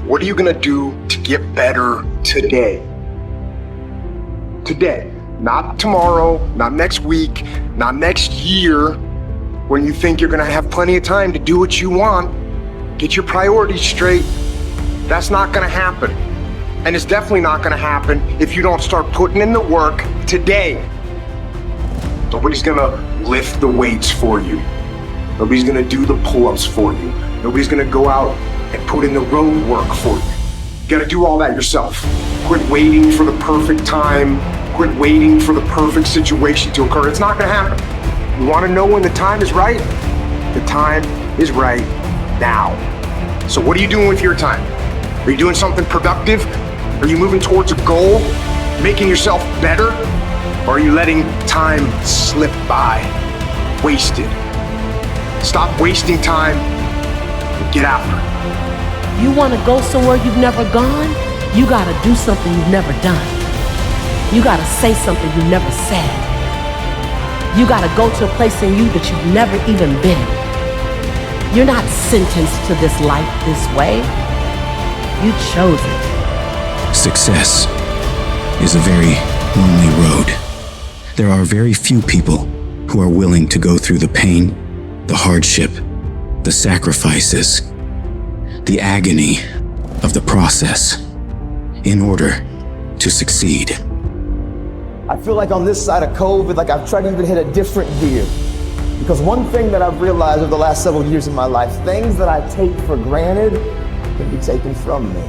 What are you gonna do to get better today? Today, not tomorrow, not next week, not next year, when you think you're gonna have plenty of time to do what you want. Get your priorities straight. That's not gonna happen. And it's definitely not gonna happen if you don't start putting in the work today. Nobody's gonna lift the weights for you. Nobody's gonna do the pull-ups for you. Nobody's gonna go out and put in the road work for you. You gotta do all that yourself. Quit waiting for the perfect time. Quit waiting for the perfect situation to occur. It's not gonna happen. You wanna know when the time is right? The time is right now. So what are you doing with your time? Are you doing something productive? Are you moving towards a goal? Making yourself better? Or are you letting time slip by? Wasted. Stop wasting time and get after it. You want to go somewhere you've never gone? You got to do something you've never done. You got to say something you've never said. You got to go to a place in you that you've never even been. You're not sentenced to this life this way. You chose it. Success is a very lonely road. There are very few people who are willing to go through the pain, the hardship, the sacrifices, the agony of the process in order to succeed. I feel like on this side of COVID, like I've tried to even hit a different gear. Because one thing that I've realized over the last several years in my life, things that I take for granted can be taken from me.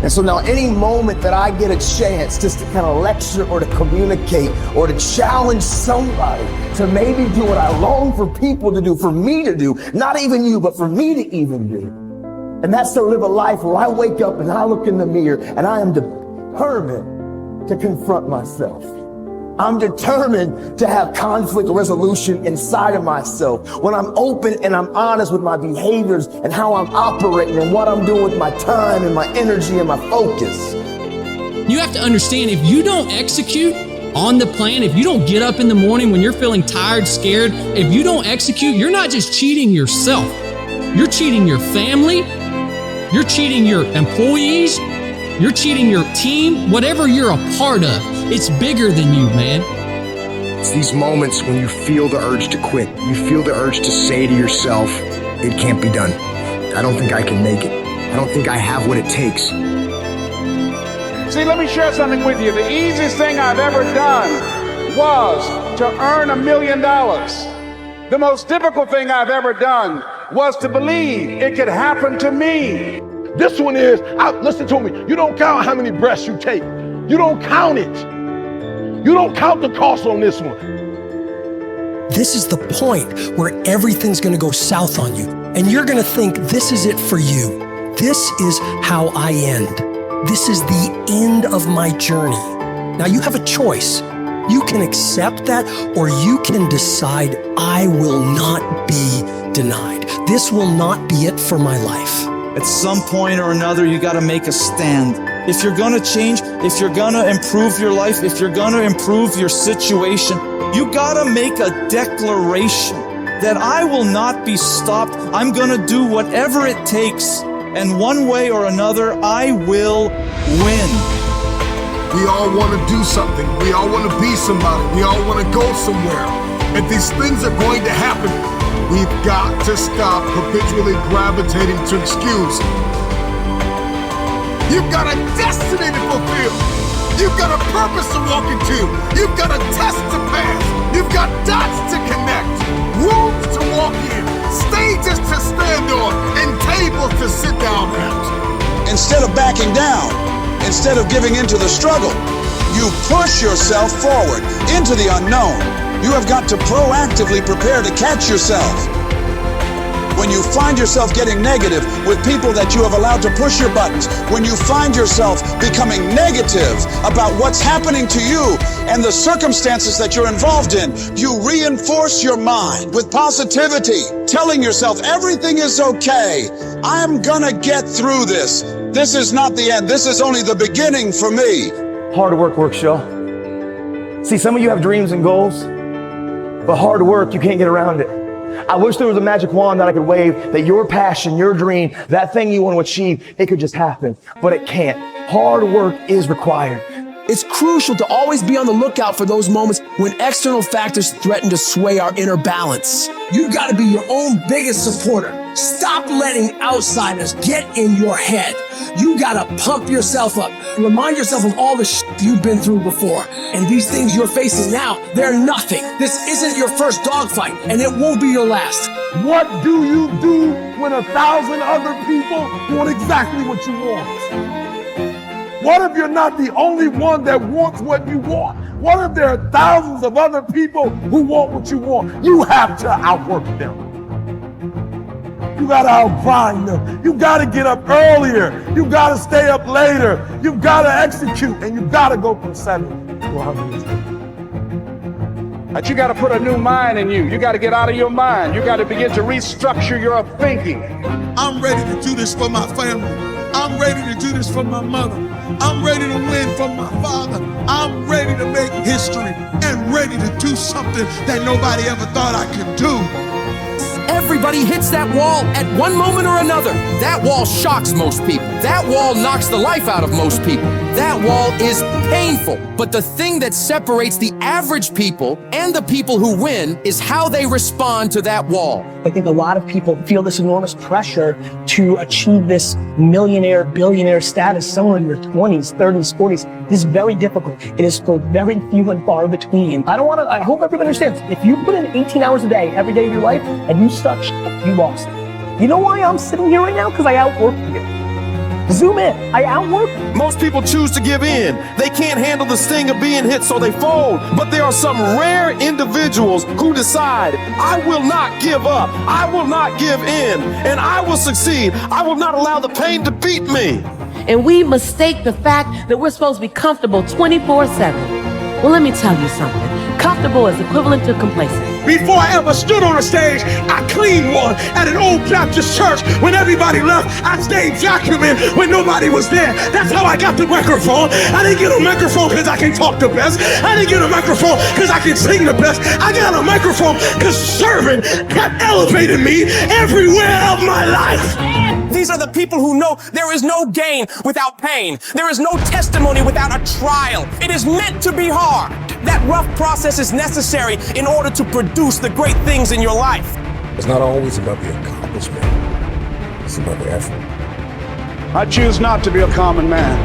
And so now any moment that I get a chance just to kind of lecture or to communicate or to challenge somebody to maybe do what I long for people to do, for me to do, not even you, but for me to even do. And that's to live a life where I wake up and I look in the mirror and I am determined to confront myself. I'm determined to have conflict resolution inside of myself. When I'm open and I'm honest with my behaviors and how I'm operating and what I'm doing with my time and my energy and my focus. You have to understand, if you don't execute on the plan, if you don't get up in the morning when you're feeling tired, scared, if you don't execute, you're not just cheating yourself. You're cheating your family. You're cheating your employees. You're cheating your team. Whatever you're a part of, it's bigger than you, man. It's these moments when you feel the urge to quit. You feel the urge to say to yourself, it can't be done. I don't think I can make it. I don't think I have what it takes. See, let me share something with you. The easiest thing I've ever done was to earn $1 million. The most difficult thing I've ever done was to believe it could happen to me. This one is, listen to me, you don't count how many breaths you take. You don't count it. You don't count the cost on this one. This is the point where everything's gonna go south on you. And you're gonna think this is it for you. This is how I end. This is the end of my journey. Now you have a choice. You can accept that, or you can decide I will not be denied. This will not be it for my life. At some point or another, you got to make a stand. If you're going to change, if you're going to improve your life, if you're going to improve your situation, you got to make a declaration that I will not be stopped. I'm going to do whatever it takes. And one way or another, I will win. We all want to do something. We all want to be somebody. We all want to go somewhere. And these things are going to happen. We've got to stop habitually gravitating to excuses. You've got a destiny to fulfill. You've got a purpose to walk into. You've got a test to pass. You've got dots to connect, rooms to walk in, stages to stand on, and tables to sit down at. Instead of backing down, instead of giving into the struggle, you push yourself forward into the unknown. You have got to proactively prepare to catch yourself. When you find yourself getting negative with people that you have allowed to push your buttons, when you find yourself becoming negative about what's happening to you and the circumstances that you're involved in, you reinforce your mind with positivity, telling yourself everything is okay. I'm gonna get through this. This is not the end. This is only the beginning for me. Hard work works, y'all. See, some of you have dreams and goals, but hard work, you can't get around it. I wish there was a magic wand that I could wave, that your passion, your dream, that thing you want to achieve, it could just happen. But it can't. Hard work is required. It's crucial to always be on the lookout for those moments when external factors threaten to sway our inner balance. You've got to be your own biggest supporter. Stop letting outsiders get in your head. You got to pump yourself up. Remind yourself of all the shit you've been through before. And these things you're facing now, they're nothing. This isn't your first dogfight, and it won't be your last. What do you do when 1,000 other people want exactly what you want? What if you're not the only one that wants what you want? What if there are thousands of other people who want what you want? You have to outwork them. You gotta outgrind them. You gotta get up earlier. You gotta stay up later. You gotta execute, and you gotta go from 7 to 100. But you got to put a new mind in you. You got to get out of your mind. You got to begin to restructure your thinking. I'm ready to do this for my family. I'm ready to do this for my mother. I'm ready to win for my father. I'm ready to make history and ready to do something that nobody ever thought I could do. Everybody hits that wall at one moment or another. That wall shocks most people. That wall knocks the life out of most people. That wall is painful. But the thing that separates the average people and the people who win is how they respond to that wall. I think a lot of people feel this enormous pressure to achieve this millionaire, billionaire status somewhere in your 20s, 30s, 40s. This is very difficult. It is for very few and far between. I hope everybody understands. If you put in 18 hours a day, every day of your life, and you suck shit, you lost. You know why I'm sitting here right now? Because I outworked you. Zoom in. I outwork. Most people choose to give in. They can't handle the sting of being hit, so they fold. But there are some rare individuals who decide, I will not give up. I will not give in. And I will succeed. I will not allow the pain to beat me. And we mistake the fact that we're supposed to be comfortable 24/7. Well, let me tell you something. Comfortable is equivalent to complacent. Before I ever stood on a stage, I cleaned one at an old Baptist church. When everybody left, I stayed vacuuming when nobody was there. That's how I got the microphone. I didn't get a microphone because I can talk the best. I didn't get a microphone because I can sing the best. I got a microphone because serving kept elevating me everywhere of my life. These are the people who know there is no gain without pain. There is no testimony without a trial. It is meant to be hard. That rough process is necessary in order to produce the great things in your life. It's not always about the accomplishment. It's about the effort. I choose not to be a common man.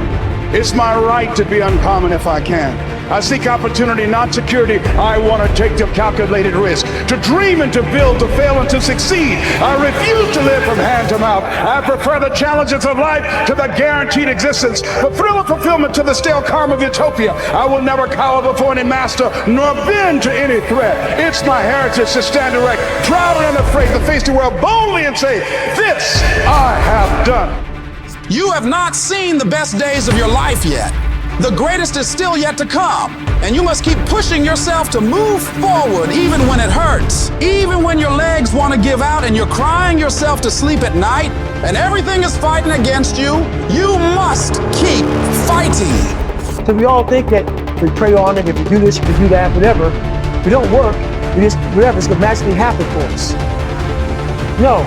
It's my right to be uncommon if I can. I seek opportunity, not security. I want to take the calculated risk, to dream and to build, to fail and to succeed. I refuse to live from hand to mouth. I prefer the challenges of life to the guaranteed existence, the thrill of fulfillment to the stale calm of utopia. I will never cower before any master, nor bend to any threat. It's my heritage to stand erect, proud and unafraid, to face the world boldly and say, this I have done. You have not seen the best days of your life yet. The greatest is still yet to come, and you must keep pushing yourself to move forward even when it hurts. Even when your legs want to give out and you're crying yourself to sleep at night and everything is fighting against you, you must keep fighting. So we all think that if we pray on it, if we do this, if we do that, whatever, if we don't work, whatever, it's going to magically happen for us. No,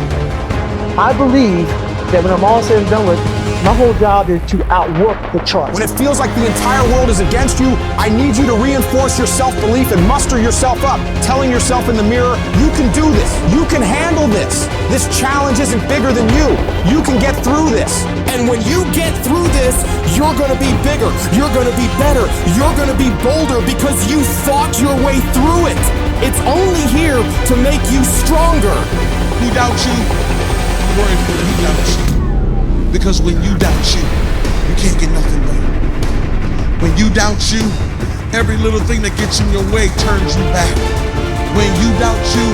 I believe that when I'm all said and done with, my whole job is to outwork the charts. When it feels like the entire world is against you, I need you to reinforce your self-belief and muster yourself up, telling yourself in the mirror, you can do this, you can handle this. This challenge isn't bigger than you. You can get through this. And when you get through this, you're gonna be bigger, you're gonna be better, you're gonna be bolder because you fought your way through it. It's only here to make you stronger. Who doubts you? Worry for who doubts you. Because when you doubt you can't get nothing done. When you doubt you, every little thing that gets in your way turns you back. When you doubt you,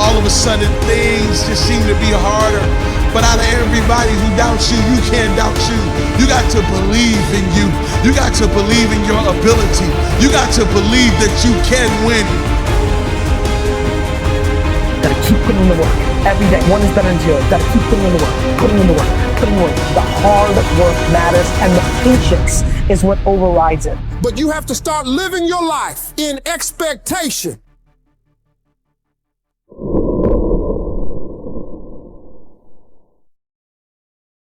all of a sudden things just seem to be harder. But out of everybody who doubts you, you can't doubt you. You got to believe in you. You got to believe in your ability. You got to believe that you can win. Gotta keep putting in the work. Every day, one is better than zero. Gotta keep putting in the work, putting in the work, putting in the work. The hard work matters, and the patience is what overrides it. But you have to start living your life in expectation.